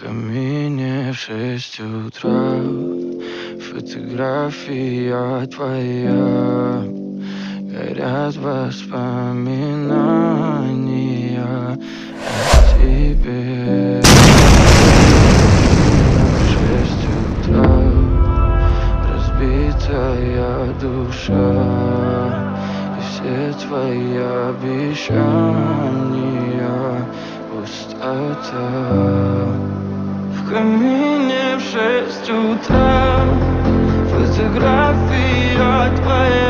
камине в 6 утра. Фотография твоя, горят воспоминания о тебе. В 6 утра разбитая душа, и все твои обещания пустота. В камине в 6 утра фотография твоя.